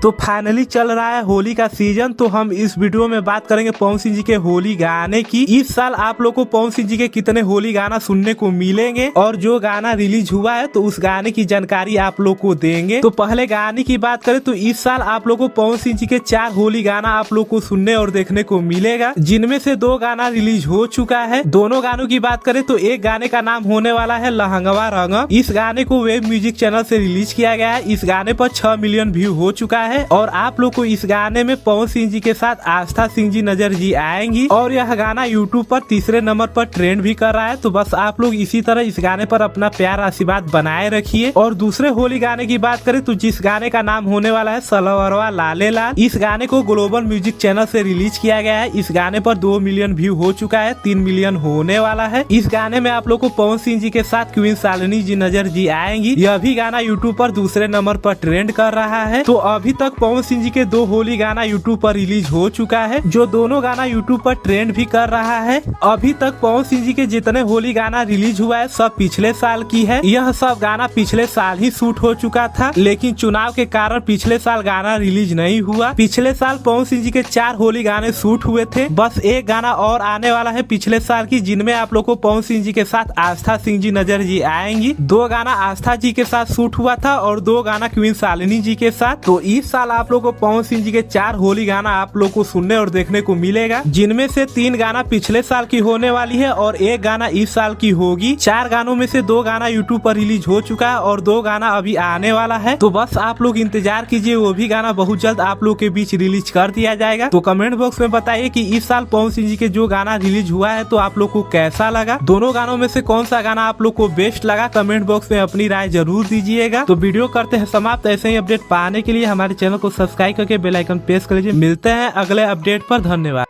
तो फाइनली चल रहा है होली का सीजन। तो हम इस वीडियो में बात करेंगे पवन सिंह जी के होली गाने की। इस साल आप लोग को पवन सिंह जी के कितने होली गाना सुनने को मिलेंगे और जो गाना रिलीज हुआ है तो उस गाने की जानकारी आप लोग को देंगे। तो पहले गाने की बात करें तो इस साल आप लोग को पवन सिंह जी के 4 होली गाना आप लोग को सुनने और देखने को मिलेगा, जिनमें से 2 गाना रिलीज हो चुका है। दोनों गानों की बात करें तो एक गाने का नाम होने वाला है लहंगवा रंगम। इस गाने को वेब म्यूजिक चैनल से रिलीज किया गया है। इस गाने पर 6 मिलियन व्यू हो चुका है और आप लोग को इस गाने में पवन सिंह जी के साथ आस्था सिंह जी नजर जी आएंगी और यह गाना यूट्यूब पर तीसरे नंबर पर ट्रेंड भी कर रहा है। तो बस आप लोग इसी तरह इस गाने पर अपना प्यार आशीर्वाद बनाए रखिए। और दूसरे होली गाने की बात करें तो जिस गाने का नाम होने वाला है सलवरवा लाले लाल, इस गाने को ग्लोबल म्यूजिक चैनल से रिलीज किया गया है। इस गाने पर 2 मिलियन व्यू हो चुका है, 3 मिलियन होने वाला है। इस गाने में आप लोग को पवन सिंह जी के साथ क्वीन शालिनी जी नजर जी आएंगी। यह भी गाना यूट्यूब पर दूसरे नंबर पर ट्रेंड कर रहा है। तो अभी तक पवन सिंह जी के 2 होली गाना यूट्यूब पर रिलीज हो चुका है, जो दोनों गाना यूट्यूब पर ट्रेंड भी कर रहा है। अभी तक पवन सिंह जी के जितने होली गाना रिलीज हुआ है सब पिछले साल की है। यह सब गाना पिछले साल ही शूट हो चुका था, लेकिन चुनाव के कारण पिछले साल गाना रिलीज नहीं हुआ। पिछले साल पवन सिंह जी के 4 होली गाने शूट हुए थे, बस एक गाना और आने वाला है पिछले साल की, जिनमें आप लोग को पवन सिंह जी के साथ आस्था सिंह जी नजर जी आएंगी। 2 गाना आस्था जी के साथ शूट हुआ था और 2 गाना क्वीन शालिनी जी के साथ। तो इस साल आप लोग को पवन सिंह जी के 4 होली गाना आप लोग को सुनने और देखने को मिलेगा, जिनमें से 3 गाना पिछले साल की होने वाली है और 1 गाना इस साल की होगी। 4 गानों में से 2 गाना यूट्यूब पर रिलीज हो चुका है और 2 गाना अभी आने वाला है। तो बस आप लोग इंतजार कीजिए, वो भी गाना बहुत जल्द आप लोग के बीच रिलीज कर दिया जाएगा। तो कमेंट बॉक्स में बताइए कि इस साल पवन सिंह जी के जो गाना रिलीज हुआ है तो आप लोग को कैसा लगा। दोनों गानों में से कौन सा गाना आप लोग को बेस्ट लगा, कमेंट बॉक्स में अपनी राय जरूर दीजिएगा। तो वीडियो करते हैं समाप्त। ऐसे ही अपडेट पाने के लिए हमारे चैनल को सब्सक्राइब करके बेल आइकन प्रेस कर लीजिए। मिलते हैं अगले अपडेट पर। धन्यवाद।